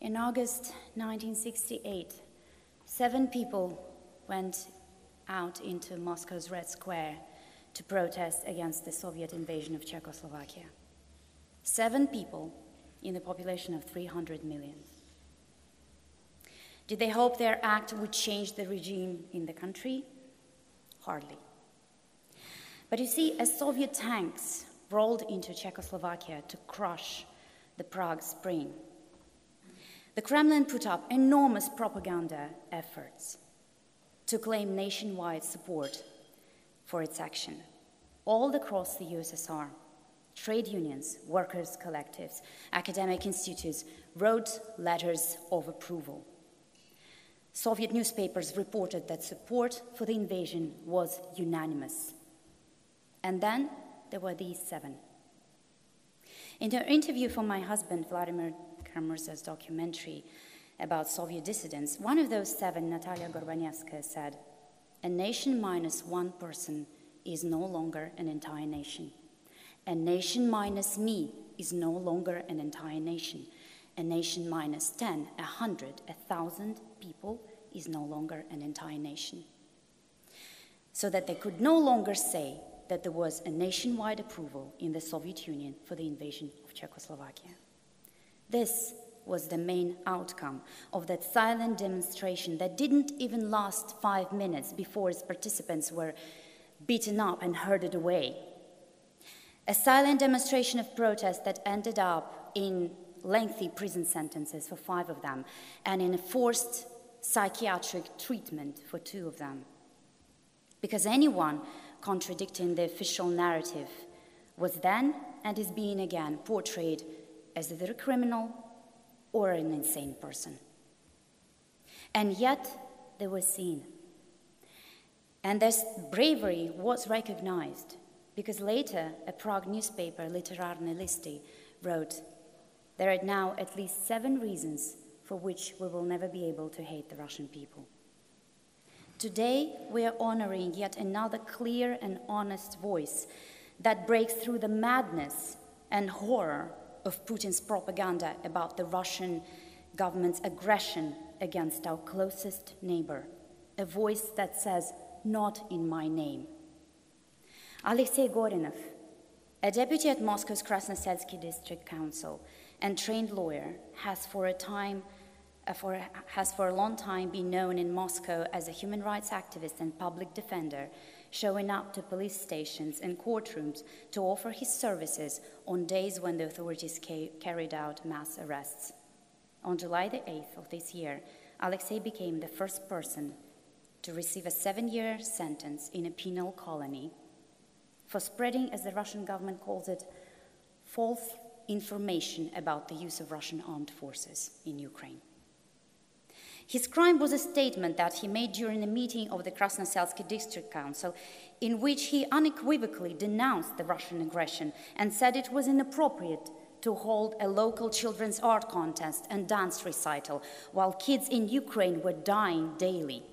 In August 1968, 7 people went out into Moscow's Red Square to protest against the Soviet invasion of Czechoslovakia. 7 people in the population of 300 million. Did they hope their act would change the regime in the country? Hardly. But you see, as Soviet tanks rolled into Czechoslovakia to crush the Prague Spring, the Kremlin put up enormous propaganda efforts to claim nationwide support for its action. All across the USSR, trade unions, workers' collectives, academic institutes wrote letters of approval. Soviet newspapers reported that support for the invasion was unanimous. And then there were these 7. In an interview for my husband, Vladimir Murza's documentary about Soviet dissidents, one of those 7, Natalia Gorbanevskaya, said, "A nation minus 1 person is no longer an entire nation. A nation minus me is no longer an entire nation. A nation minus 10, 100, 1,000 people is no longer an entire nation." So that they could no longer say that there was a nationwide approval in the Soviet Union for the invasion of Czechoslovakia. This was the main outcome of that silent demonstration that didn't even last 5 minutes before its participants were beaten up and herded away. A silent demonstration of protest that ended up in lengthy prison sentences for 5 of them and in a forced psychiatric treatment for 2 of them. Because anyone contradicting the official narrative was then and is being again portrayed as either a criminal or an insane person. And yet they were seen. And their bravery was recognized, because later a Prague newspaper, Literárne Listy, wrote, "There are now at least 7 reasons for which we will never be able to hate the Russian people." Today we are honoring yet another clear and honest voice that breaks through the madness and horror of Putin's propaganda about the Russian government's aggression against our closest neighbor, a voice that says, "Not in my name." Alexei Gorinov, a deputy at Moscow's Krasnoselsky District Council and trained lawyer, has for a long time been known in Moscow as a human rights activist and public defender, showing up to police stations and courtrooms to offer his services on days when the authorities carried out mass arrests. On July the 8th of this year, Alexei became the first person to receive a 7-year sentence in a penal colony for spreading, as the Russian government calls it, false information about the use of Russian armed forces in Ukraine. His crime was a statement that he made during a meeting of the Krasnoselsky District Council, in which he unequivocally denounced the Russian aggression and said it was inappropriate to hold a local children's art contest and dance recital while kids in Ukraine were dying daily.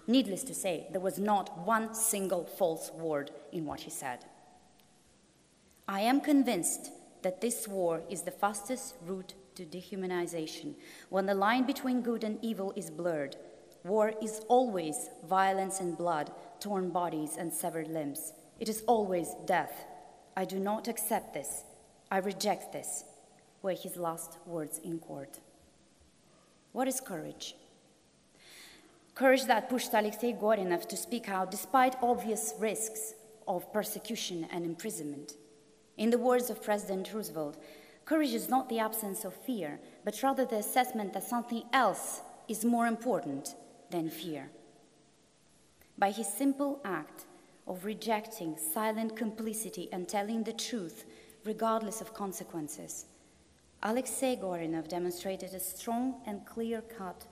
Needless to say, there was not one single false word in what he said. I am convinced that this war is the fastest route to dehumanization. When the line between good and evil is blurred, war is always violence and blood, torn bodies and severed limbs. It is always death. I do not accept this. I reject this, were his last words in court. What is courage? Courage that pushed Alexei Gorinov to speak out despite obvious risks of persecution and imprisonment. In the words of President Roosevelt, courage is not the absence of fear, but rather the assessment that something else is more important than fear. By his simple act of rejecting silent complicity and telling the truth, regardless of consequences, Alexei Gorinov demonstrated a strong and clear-cut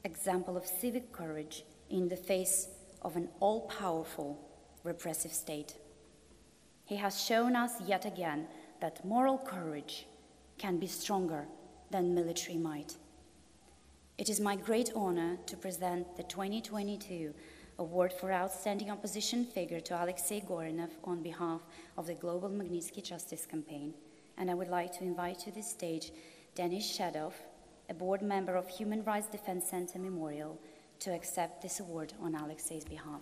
example of civic courage in the face of an all-powerful repressive state. He has shown us yet again that moral courage can be stronger than military might. It is my great honor to present the 2022 Award for Outstanding Opposition Figure to Alexei Gorinov on behalf of the Global Magnitsky Justice Campaign, and I would like to invite to this stage Denis Shadov, a board member of Human Rights Defense Center Memorial, to accept this award on Alexei's behalf.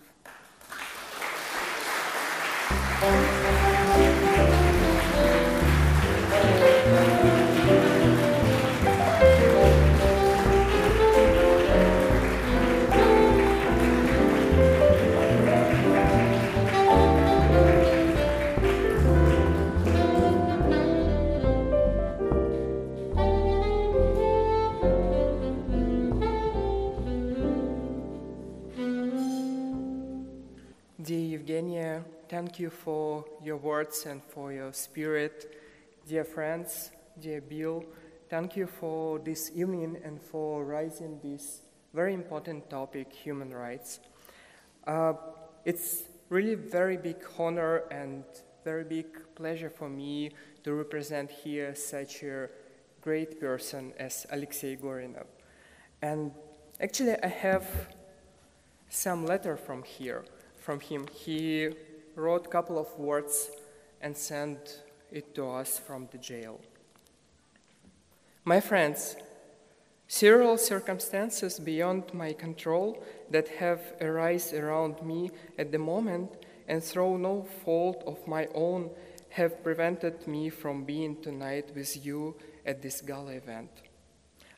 Dear Evgenia, thank you for your words and for your spirit. Dear friends, dear Bill, thank you for this evening and for raising this very important topic, human rights. It's really very big honor and very big pleasure for me to represent here such a great person as Alexei Gorinov. And actually I have some letter from him. He wrote a couple of words and sent it to us from the jail. My friends, several circumstances beyond my control that have arisen around me at the moment and through no fault of my own have prevented me from being tonight with you at this gala event.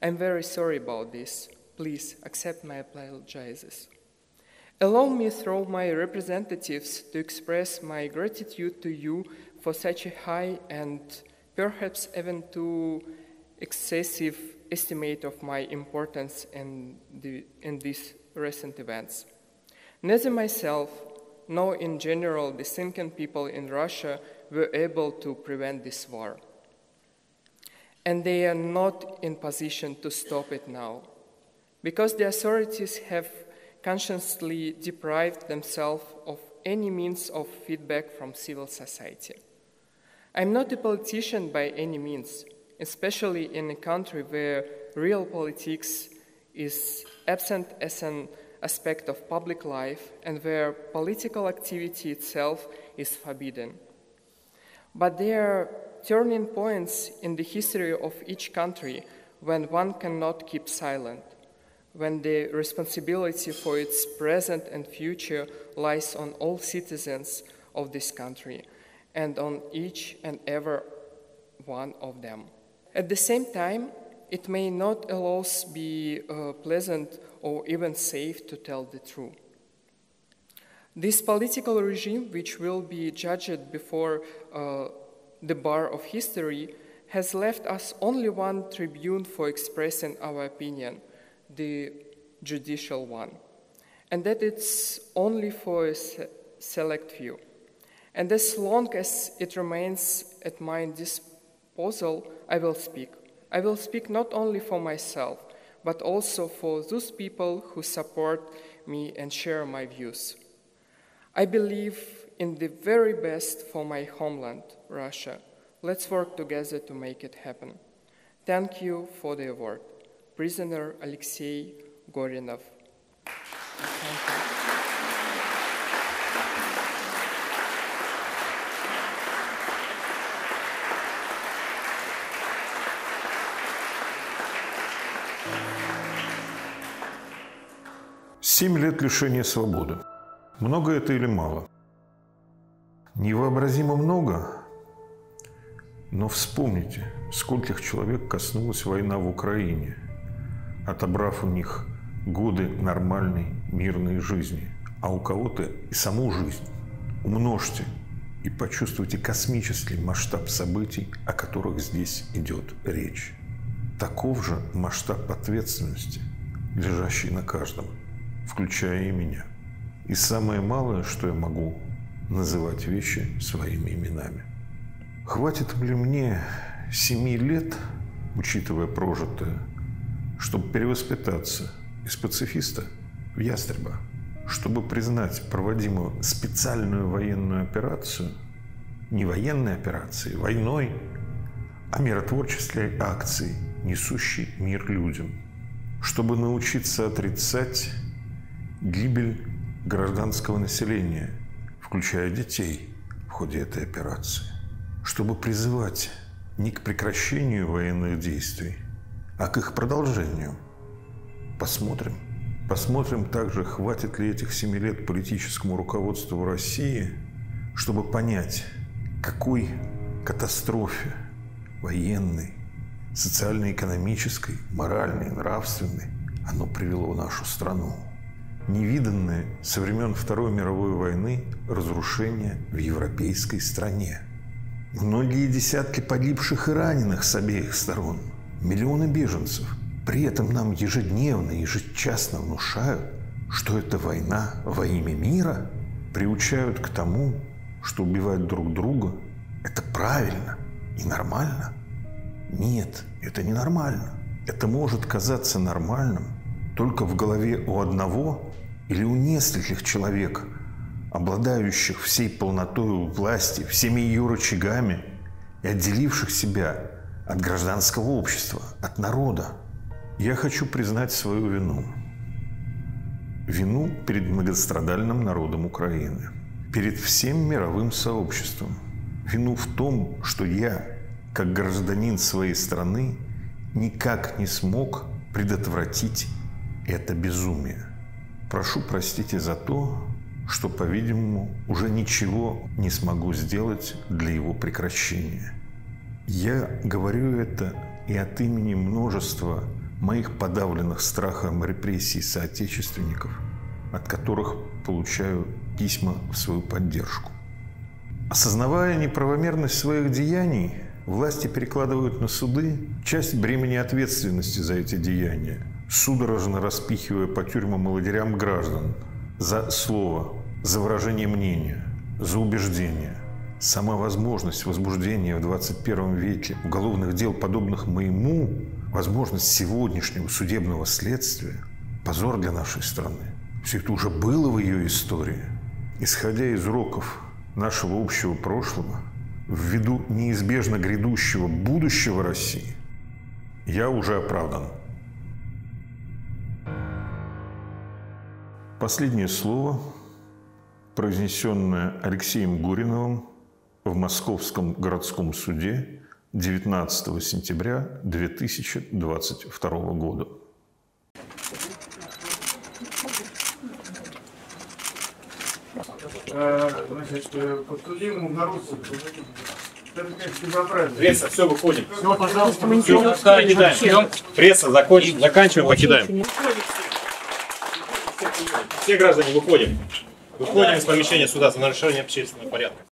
I'm very sorry about this. Please accept my apologies. Allow me through my representatives to express my gratitude to you for such a high and perhaps even too excessive estimate of my importance in these recent events. Neither myself nor in general the thinking people in Russia were able to prevent this war. And they are not in position to stop it now, because the authorities have consciously deprived themselves of any means of feedback from civil society. I'm not a politician by any means, especially in a country where real politics is absent as an aspect of public life and where political activity itself is forbidden. But there are turning points in the history of each country when one cannot keep silent, when the responsibility for its present and future lies on all citizens of this country and on each and every one of them. At the same time, it may not always be pleasant or even safe to tell the truth. This political regime, which will be judged before the bar of history, has left us only one tribune for expressing our opinion, the judicial one, and that it's only for a select few. And as long as it remains at my disposal, I will speak. I will speak not only for myself, but also for those people who support me and share my views. I believe in the very best for my homeland, Russia. Let's work together to make it happen. Thank you for the award. Prisoner Alexei Gorinov. Семь лет лишения свободы. Много это или мало? Невообразимо много, но вспомните, скольких человек коснулась война в Украине, отобрав у них годы нормальной мирной жизни, а у кого-то и саму жизнь. Умножьте и почувствуйте космический масштаб событий, о которых здесь идет речь. Таков же масштаб ответственности, лежащий на каждом, включая и меня. И самое малое, что я могу, называть вещи своими именами. Хватит ли мне 7 лет, учитывая прожитое, чтобы перевоспитаться из пацифиста в ястреба, чтобы признать проводимую специальную военную операцию не военной операцией, войной, а миротворческой акцией, несущей мир людям, чтобы научиться отрицать гибель гражданского населения, включая детей в ходе этой операции, чтобы призывать не к прекращению военных действий, а к их продолжению. Посмотрим. Посмотрим также, хватит ли этих 7 лет политическому руководству России, чтобы понять, какой катастрофе военной, социально-экономической, моральной, нравственной оно привело нашу страну. Невиданное со времен Второй мировой войны разрушение в европейской стране. Многие десятки погибших и раненых с обеих сторон. Миллионы беженцев. При этом нам ежедневно, ежечасно внушают, что это война во имя мира. Приучают к тому, что убивать друг друга – это правильно и нормально. Нет, это не нормально. Это может казаться нормальным только в голове у одного или у нескольких человек, обладающих всей полнотой власти, всеми ее рычагами и отделивших себя от гражданского общества, от народа. Я хочу признать свою вину. Вину перед многострадальным народом Украины, перед всем мировым сообществом. Вину в том, что я, как гражданин своей страны, никак не смог предотвратить это безумие. Прошу простите за то, что, по-видимому, уже ничего не смогу сделать для его прекращения. Я говорю это и от имени множества моих подавленных страхом репрессий соотечественников, от которых получаю письма в свою поддержку. Осознавая неправомерность своих деяний, власти перекладывают на суды часть бремени ответственности за эти деяния, судорожно распихивая по тюрьмам и лагерям граждан за слово, за выражение мнения, за убеждение. Сама возможность возбуждения в 21 веке уголовных дел, подобных моему, возможность сегодняшнего судебного следствия – позор для нашей страны. Все это уже было в ее истории. Исходя из уроков нашего общего прошлого, ввиду неизбежно грядущего будущего России, я уже оправдан. Последнее слово, произнесенное Алексеем Гориновым в Московском городском суде 19 сентября 2022 года. Значит, подсудимому нарушил. Это, конечно, безобразие. Пресса, все, выходим. Все, пожалуйста, мы ничего не покидаем. Пресса, заканчиваем, покидаем. Все граждане, выходим. Выходим из помещения суда за нарушение общественного порядка.